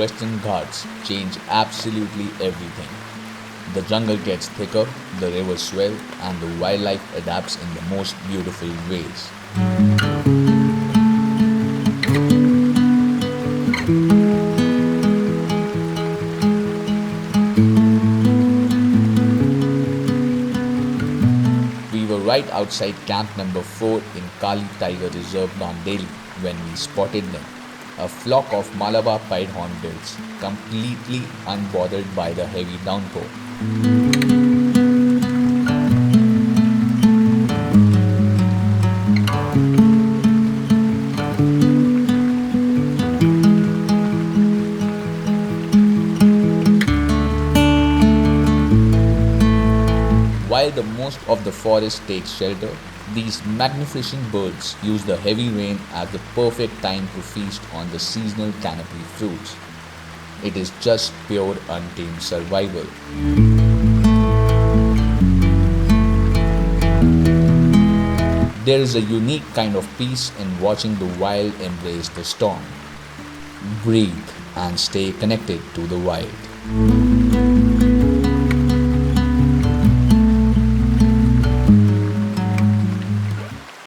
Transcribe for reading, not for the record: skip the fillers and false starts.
Western Ghats change absolutely everything. The jungle gets thicker, the rivers swell, and the wildlife adapts in the most beautiful ways. We were right outside camp number 4 in Kali Tiger Reserve, Dandeli, when we spotted them. A flock of Malabar Pied Hornbills, completely unbothered by the heavy downpour. While the most of the forest takes shelter, these magnificent birds use the heavy rain as the perfect time to feast on the seasonal canopy fruits. It is just pure untamed survival. There is a unique kind of peace in watching the wild embrace the storm. Breathe and stay connected to the wild.